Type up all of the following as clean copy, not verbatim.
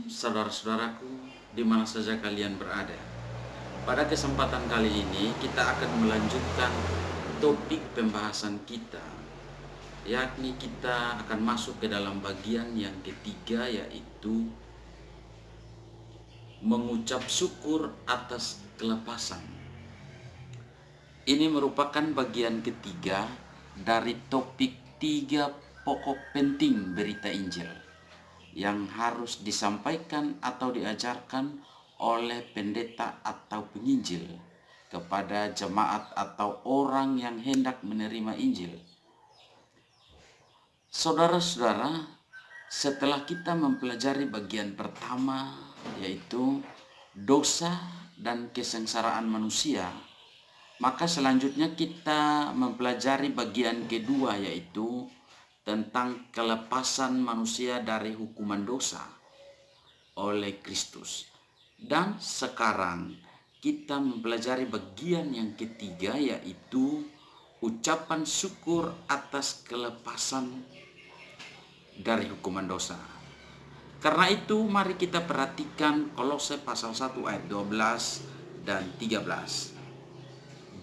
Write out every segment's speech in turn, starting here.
Saudara-saudaraku, di mana saja kalian berada. Pada kesempatan kali ini kita akan melanjutkan topik pembahasan kita, yakni kita akan masuk ke dalam bagian yang ketiga, yaitu mengucap syukur atas kelepasan. Ini merupakan bagian ketiga dari topik 3 pokok penting berita Injil yang harus disampaikan atau diajarkan oleh pendeta atau penginjil kepada jemaat atau orang yang hendak menerima Injil. Saudara-saudara, setelah kita mempelajari bagian pertama, yaitu dosa dan kesengsaraan manusia, maka selanjutnya kita mempelajari bagian kedua, yaitu tentang kelepasan manusia dari hukuman dosa oleh Kristus. Dan sekarang kita mempelajari bagian yang ketiga, yaitu ucapan syukur atas kelepasan dari hukuman dosa. Karena itu mari kita perhatikan Kolose pasal 1 ayat 12 dan 13.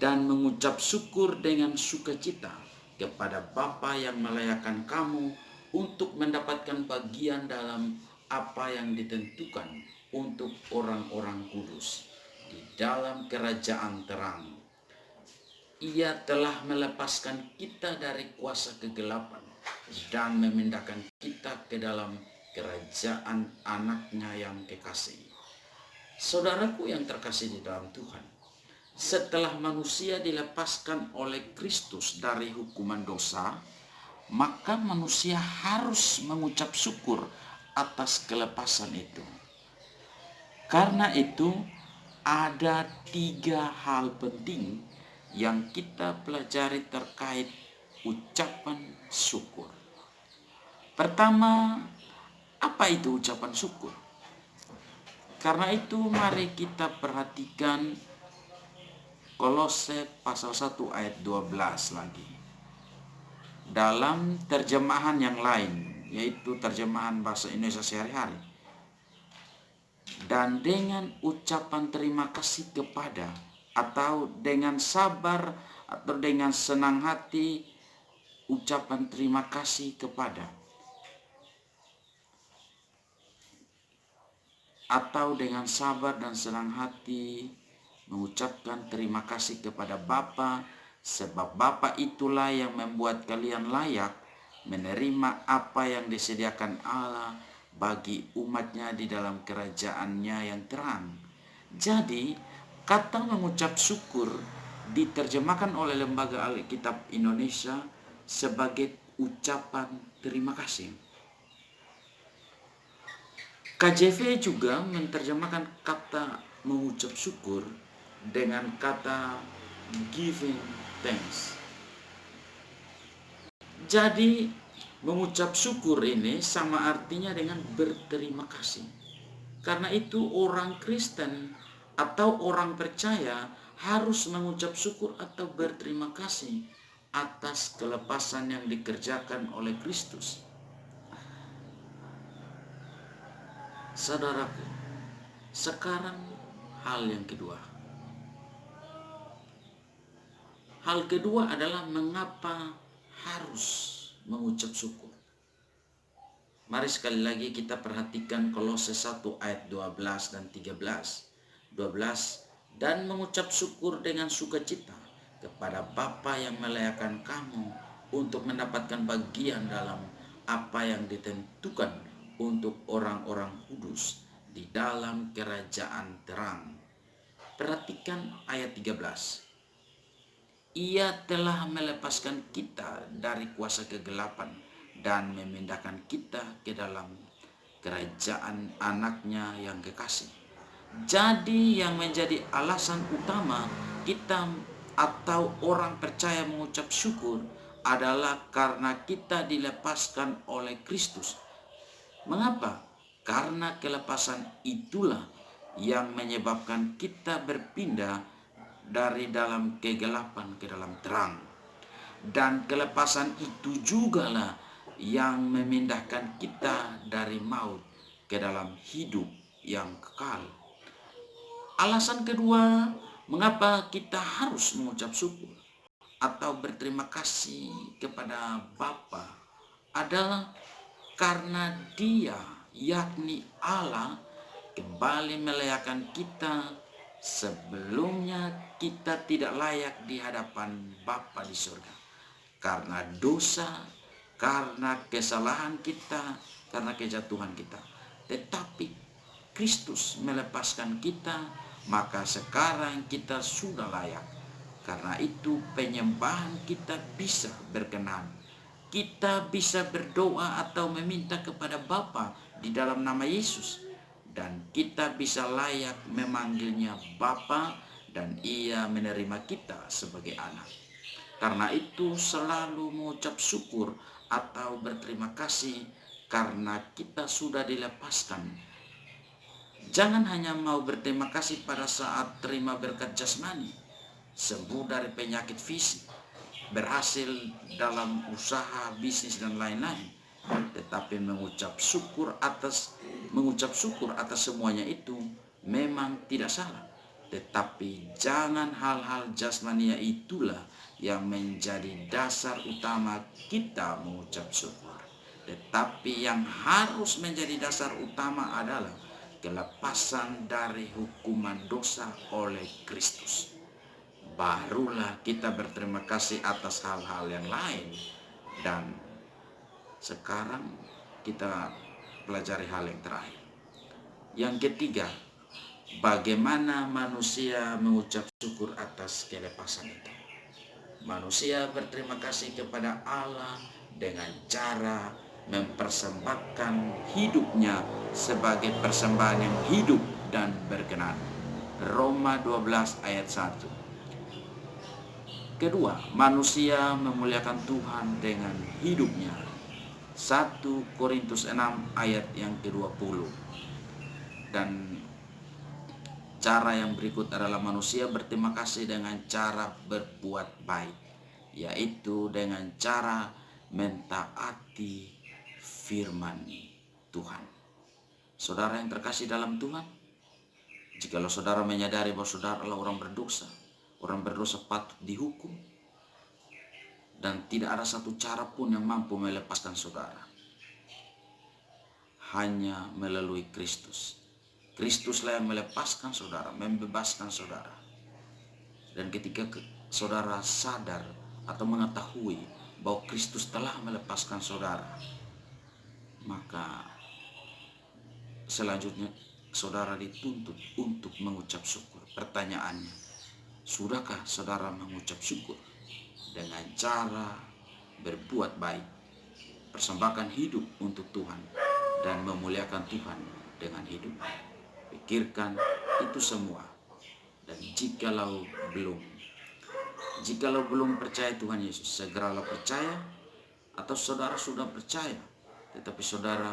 Dan mengucap syukur dengan sukacita kepada Bapa yang melayakkan kamu untuk mendapatkan bagian dalam apa yang ditentukan untuk orang-orang kudus di dalam kerajaan terang. Ia telah melepaskan kita dari kuasa kegelapan dan memindahkan kita ke dalam kerajaan anaknya yang kekasih. Saudaraku yang terkasih di dalam Tuhan, setelah manusia dilepaskan oleh Kristus dari hukuman dosa, maka manusia harus mengucap syukur atas kelepasan itu. Karena itu ada 3 hal penting yang kita pelajari terkait ucapan syukur. Pertama, apa itu ucapan syukur? Karena itu mari kita perhatikan Kolose pasal 1 ayat 12 lagi. Dalam terjemahan yang lain, yaitu terjemahan bahasa Indonesia sehari-hari. Dan dengan ucapan terima kasih kepada, atau dengan sabar atau dengan senang hati, ucapan terima kasih kepada, atau dengan sabar dan senang hati mengucapkan terima kasih kepada Bapa, sebab Bapa itulah yang membuat kalian layak menerima apa yang disediakan Allah bagi umatnya di dalam kerajaannya yang terang. Jadi, kata mengucap syukur diterjemahkan oleh Lembaga Alkitab Indonesia sebagai ucapan terima kasih. KJV juga menerjemahkan kata mengucap syukur dengan kata giving thanks. Jadi mengucap syukur ini sama artinya dengan berterima kasih. Karena itu orang Kristen atau orang percaya harus mengucap syukur atau berterima kasih atas kelepasan yang dikerjakan oleh Kristus. Saudaraku, sekarang hal yang kedua. Hal kedua adalah mengapa harus mengucap syukur. Mari sekali lagi kita perhatikan Kolose 1 ayat 12 dan 13. 12, dan mengucap syukur dengan sukacita kepada Bapa yang melayakkan kamu untuk mendapatkan bagian dalam apa yang ditentukan untuk orang-orang kudus di dalam kerajaan terang. Perhatikan ayat 13. Ia telah melepaskan kita dari kuasa kegelapan dan memindahkan kita ke dalam kerajaan anaknya yang kekasih. Jadi yang menjadi alasan utama kita atau orang percaya mengucap syukur adalah karena kita dilepaskan oleh Kristus. Mengapa? Karena kelepasan itulah yang menyebabkan kita berpindah dari dalam kegelapan ke dalam terang. Dan kelepasan itu jugalah yang memindahkan kita dari maut ke dalam hidup yang kekal. Alasan kedua, mengapa kita harus mengucap syukur atau berterima kasih kepada Bapa adalah karena Dia, yakni Allah, kembali melayakan kita. Sebelumnya kita tidak layak di hadapan Bapa di surga karena dosa, karena kesalahan kita, karena kejatuhan kita. Tetapi Kristus melepaskan kita, maka sekarang kita sudah layak. Karena itu penyembahan kita bisa berkenan. Kita bisa berdoa atau meminta kepada Bapa di dalam nama Yesus. Dan kita bisa layak memanggilnya Bapa, dan Ia menerima kita sebagai anak. Karena itu selalu mengucap syukur atau berterima kasih karena kita sudah dilepaskan. Jangan hanya mau berterima kasih pada saat terima berkat jasmani, sembuh dari penyakit fisik, berhasil dalam usaha, bisnis dan lain-lain, tetapi mengucap syukur atas semuanya itu memang tidak salah. Tetapi jangan hal-hal jasmania itulah yang menjadi dasar utama kita mengucap syukur. Tetapi yang harus menjadi dasar utama adalah kelepasan dari hukuman dosa oleh Kristus. Barulah kita berterima kasih atas hal-hal yang lain. Dan sekarang kita pelajari hal yang terakhir. Yang ketiga, bagaimana manusia mengucap syukur atas kelepasan itu. Manusia berterima kasih kepada Allah dengan cara mempersembahkan hidupnya sebagai persembahan yang hidup dan berkenan. Roma 12 ayat 1. Kedua, manusia memuliakan Tuhan dengan hidupnya. 1 Korintus 6 ayat yang ke-20. Dan cara yang berikut adalah manusia berterima kasih dengan cara berbuat baik, yaitu dengan cara mentaati firman Tuhan. Saudara yang terkasih dalam Tuhan, jikalau saudara menyadari bahwa saudara adalah orang berdosa patut dihukum, dan tidak ada satu cara pun yang mampu melepaskan saudara, hanya melalui Kristus. Kristuslah yang melepaskan saudara, membebaskan saudara. Dan ketika saudara sadar atau mengetahui bahwa Kristus telah melepaskan saudara, maka selanjutnya saudara dituntut untuk mengucap syukur. Pertanyaannya, sudahkah saudara mengucap syukur dengan cara berbuat baik, persembahkan hidup untuk Tuhan, dan memuliakan Tuhan dengan hidup? Pikirkan itu semua. Dan jikalau belum percaya Tuhan Yesus, segeralah percaya. Atau saudara sudah percaya tetapi saudara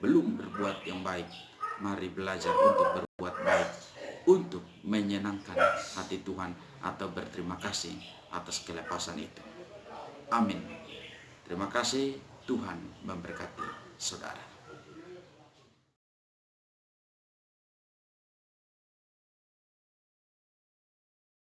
belum berbuat yang baik, mari belajar untuk berbuat baik, untuk menyenangkan hati Tuhan atau berterima kasih atas kelepasan itu. Amin. Terima kasih. Tuhan memberkati saudara.